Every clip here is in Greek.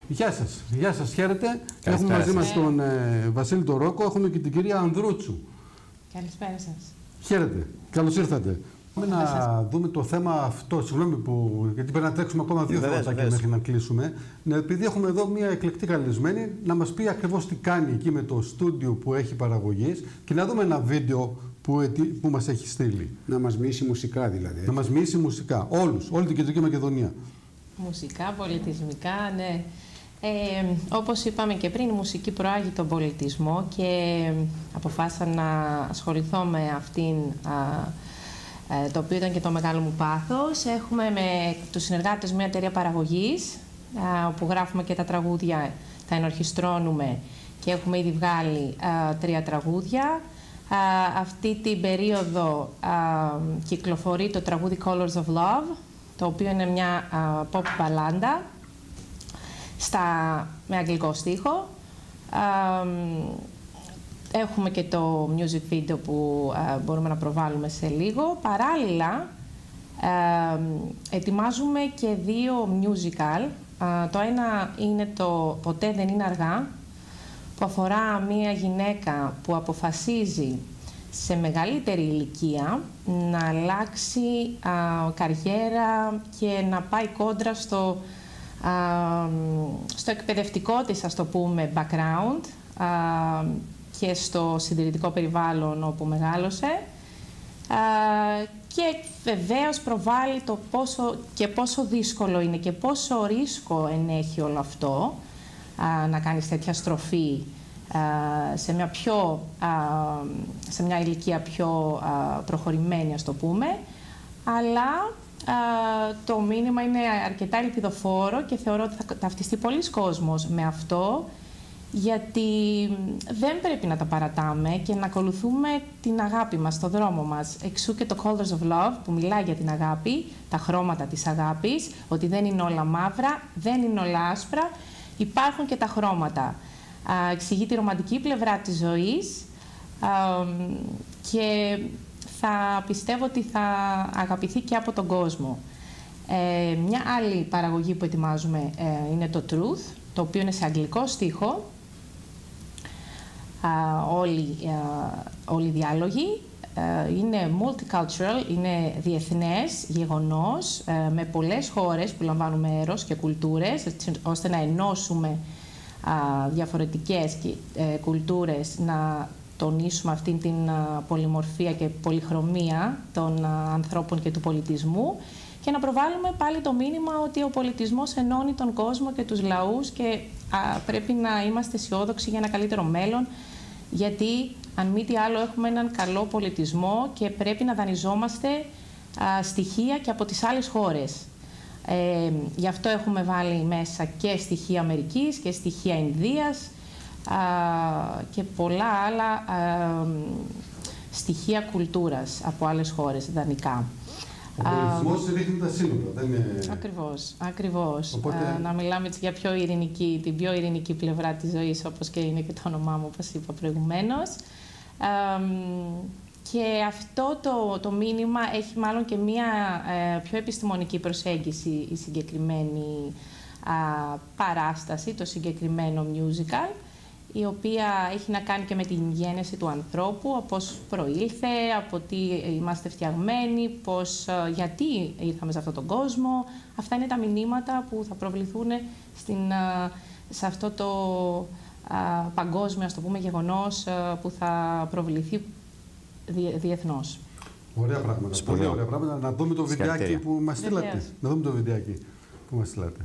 Γεια σας, χαίρετε. Έχουμε μαζί μας τον Βασίλη τον Ρόκο, έχουμε και την κυρία Ανδρούτσου. Καλησπέρα σας. Χαίρετε, καλώς ήρθατε. Πάμε να δούμε το θέμα αυτό. Συγγνώμη γιατί πρέπει να τρέξουμε ακόμα 2 θεματάκια μέχρι να κλείσουμε. Επειδή έχουμε εδώ μια εκλεκτή καλεσμένη, να μας πει ακριβώς τι κάνει εκεί με το στούντιο που έχει παραγωγής και να δούμε ένα βίντεο που μας έχει στείλει. Να μας μοιήσει μουσικά δηλαδή. Να μας μοιήσει μουσικά. Όλη την Κεντρική Μακεδονία. Μουσικά, πολιτισμικά, ναι. Όπως είπαμε και πριν, η μουσική προάγει τον πολιτισμό και αποφάσισα να ασχοληθώ με αυτήν, το οποίο ήταν και το μεγάλο μου πάθος. Έχουμε με τους συνεργάτες μια εταιρεία παραγωγής, όπου γράφουμε και τα τραγούδια, τα ενορχιστρώνουμε και έχουμε ήδη βγάλει 3 τραγούδια. Αυτή την περίοδο κυκλοφορεί το τραγούδι Colors of Love, το οποίο είναι μια pop μπαλάντα με αγγλικό στίχο. Έχουμε και το music video που μπορούμε να προβάλλουμε σε λίγο. Παράλληλα, ετοιμάζουμε και 2 musical. Το ένα είναι το «Ποτέ δεν είναι αργά», που αφορά μία γυναίκα που αποφασίζει σε μεγαλύτερη ηλικία να αλλάξει καριέρα και να πάει κόντρα στο εκπαιδευτικό της, ας το πούμε, background και στο συντηρητικό περιβάλλον όπου μεγάλωσε, και βεβαίως προβάλλει το πόσο δύσκολο είναι και πόσο ρίσκο ενέχει όλο αυτό, να κάνεις τέτοια στροφή σε μια ηλικία πιο προχωρημένη, ας το πούμε, αλλά το μήνυμα είναι αρκετά ελπιδοφόρο και θεωρώ ότι θα ταυτιστεί πολλοί κόσμος με αυτό, γιατί δεν πρέπει να τα παρατάμε και να ακολουθούμε την αγάπη μας, στο δρόμο μας. Εξού και το Colors of Love που μιλάει για την αγάπη, τα χρώματα της αγάπης, ότι δεν είναι όλα μαύρα, δεν είναι όλα άσπρα, υπάρχουν και τα χρώματα. Εξηγεί τη ρομαντική πλευρά της ζωής και πιστεύω ότι θα αγαπηθεί και από τον κόσμο. Μια άλλη παραγωγή που ετοιμάζουμε είναι το Truth, το οποίο είναι σε αγγλικό στίχο. Όλοι οι διάλογοι. Είναι multicultural, είναι διεθνές γεγονός, με πολλές χώρες που λαμβάνουν μέρος και κουλτούρες, ώστε να ενώσουμε διαφορετικές κουλτούρες, να τονίσουμε αυτήν την πολυμορφία και πολυχρωμία των ανθρώπων και του πολιτισμού και να προβάλλουμε πάλι το μήνυμα ότι ο πολιτισμός ενώνει τον κόσμο και τους λαούς και πρέπει να είμαστε αισιόδοξοι για ένα καλύτερο μέλλον, γιατί αν μη τι άλλο έχουμε έναν καλό πολιτισμό και πρέπει να δανειζόμαστε στοιχεία και από τις άλλες χώρες. Γι' αυτό έχουμε βάλει μέσα και στοιχεία Αμερικής και στοιχεία Ινδίας και πολλά άλλα στοιχεία κουλτούρας από άλλες χώρες, ιδανικά. Ο πολιτισμός ρίχνει τα σύνορα, δεν είναι... Ακριβώς. Οπότε... να μιλάμε για την πιο ειρηνική πλευρά της ζωής, όπως και είναι και το όνομά μου, όπως είπα προηγουμένως. Και αυτό το μήνυμα έχει μάλλον και μία πιο επιστημονική προσέγγιση η συγκεκριμένη παράσταση, το συγκεκριμένο musical, η οποία έχει να κάνει και με την γένεση του ανθρώπου, από πώς προήλθε, από τι είμαστε φτιαγμένοι, γιατί ήρθαμε σε αυτόν τον κόσμο. Αυτά είναι τα μηνύματα που θα προβληθούν σε αυτό το παγκόσμιο, ας το πούμε, γεγονός που θα προβληθεί διεθνώς. Ωραία πράγματα. Πολύ ωραία πράγματα. Να δούμε το βιντεάκι που μας στείλατε. Να δούμε το βιντεάκι που μας στείλατε.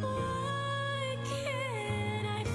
Why can't I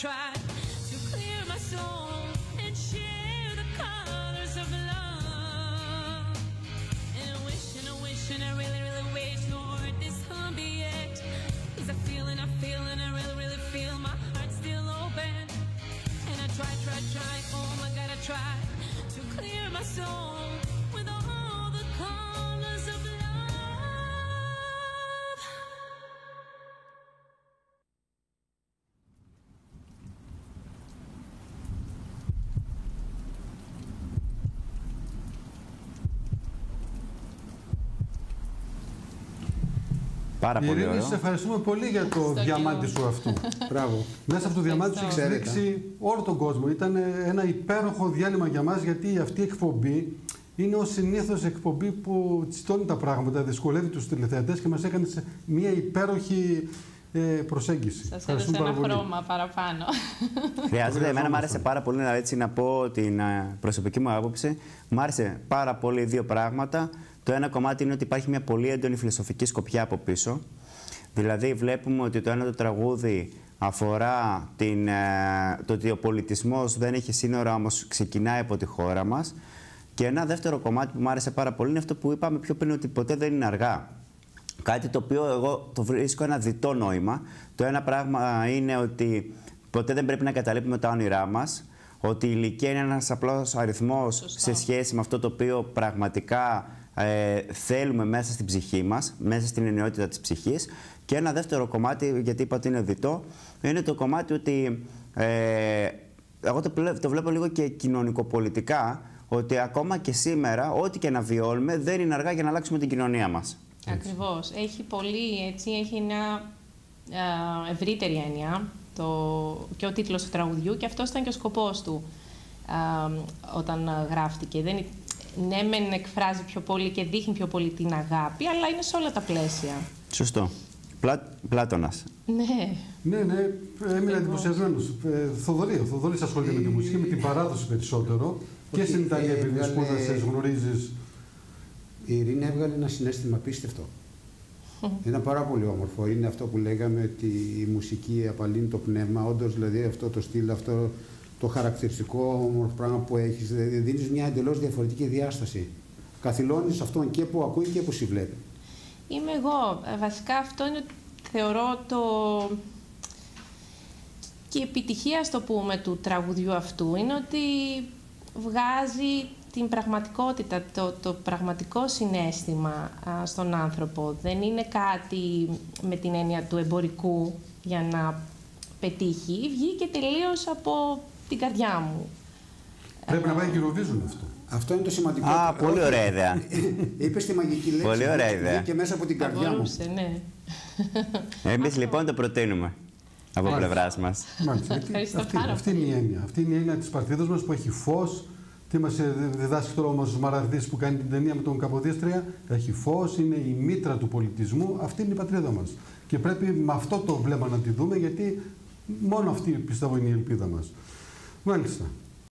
Try to clear my soul and share the colors of love. And I wish and I really, really wish, Lord, this can't be it. 'Cause I feel and I really, really feel my heart still open. And I try, oh my God, I try to clear my soul with all the colors of love. Ειρήνη, σε ευχαριστούμε πολύ για το διαμάντι σου αυτού. Μπράβο. Μέσα από το διαμάντι σου έχεις δείξει όλο τον κόσμο. Ήταν ένα υπέροχο διάλειμμα για μας, γιατί αυτή η εκπομπή είναι ως συνήθως εκπομπή που τσιτώνει τα πράγματα, δυσκολεύει τους τηλεθεατές και μας έκανε μια υπέροχη προσέγγιση. Σας έδωσε ένα χρώμα παραπάνω. Χρειάζεται. Εμένα μου άρεσε πάρα πολύ, έτσι, να πω την προσωπική μου άποψη. Μου άρεσε πάρα πολύ δύο πράγματα. Το ένα κομμάτι είναι ότι υπάρχει μια πολύ έντονη φιλοσοφική σκοπιά από πίσω. Δηλαδή βλέπουμε ότι το ένα το τραγούδι αφορά το ότι ο πολιτισμός δεν έχει σύνορα, όμως ξεκινάει από τη χώρα μας. Και ένα δεύτερο κομμάτι που μου άρεσε πάρα πολύ είναι αυτό που είπαμε πιο πριν, ότι ποτέ δεν είναι αργά. Κάτι το οποίο εγώ το βρίσκω ένα διτό νόημα. Το ένα πράγμα είναι ότι ποτέ δεν πρέπει να καταλείπουμε τα όνειρά μας. Ότι η ηλικία είναι ένας απλός αριθμός σε σχέση με αυτό το οποίο πραγματικά θέλουμε μέσα στην ψυχή μας, μέσα στην ενιότητα της ψυχής. Και ένα δεύτερο κομμάτι, γιατί είπα ότι είναι διτό, είναι το κομμάτι ότι εγώ το βλέπω λίγο και κοινωνικοπολιτικά, ότι ακόμα και σήμερα, ό,τι και να βιώνουμε, δεν είναι αργά για να αλλάξουμε την κοινωνία μας. Ακριβώς. Έχει πολύ, έτσι, έχει μια ευρύτερη έννοια και ο τίτλος του τραγουδιού, και αυτός ήταν και ο σκοπός του όταν γράφτηκε. Ναι, μεν εκφράζει πιο πολύ και δείχνει πιο πολύ την αγάπη, αλλά είναι σε όλα τα πλαίσια. Σωστό. Πλάτωνας. Ναι. Ναι, έμεινα εντυπωσιασμένος. Θοδωρής ασχολείται με τη μουσική, με την παράδοση περισσότερο. Και στην Ιταλία, επειδή σπούδασες, γνωρίζεις. Η Ειρήνη έβγαλε ένα συναίσθημα απίστευτο. Ήταν πάρα πολύ όμορφο. Είναι αυτό που λέγαμε, ότι η μουσική απαλύνει το πνεύμα. Όντως, δηλαδή, αυτό το στυλ, αυτό το χαρακτηριστικό όμορφο πράγμα που έχεις, δηλαδή δίνεις μια εντελώς διαφορετική διάσταση. Καθυλώνεις αυτόν και που ακούει και που σε βλέπει. Είμαι εγώ. Βασικά αυτό είναι, θεωρώ, και η επιτυχία, στο πούμε, του τραγουδιού αυτού είναι ότι βγάζει την πραγματικότητα, το πραγματικό συναίσθημα στον άνθρωπο. Δεν είναι κάτι με την έννοια του εμπορικού για να πετύχει. Βγήκε τελείως από την καρδιά μου. Πρέπει να πάει και Eurovision αυτό. Αυτό είναι το σημαντικό. Πολύ ωραία ιδέα. Είπες τη μαγική λέξη. Πολύ ωραία ιδέα. Και μέσα από την καρδιά μου. Ναι. Εμείς λοιπόν το προτείνουμε από πλευράς μας. Μάλιστα. Αυτή είναι η έννοια. Αυτή είναι η έννοια της παρτίδας μας, που έχει φως, Τι μας διδάσκει τώρα ο Μαζουμαραρδής που κάνει την ταινία με τον Καποδίστρια? Έχει φως, είναι η μήτρα του πολιτισμού, αυτή είναι η πατρίδα μας. Και πρέπει με αυτό το βλέμμα να τη δούμε, γιατί μόνο αυτή πιστεύω είναι η ελπίδα μας. Μάλιστα.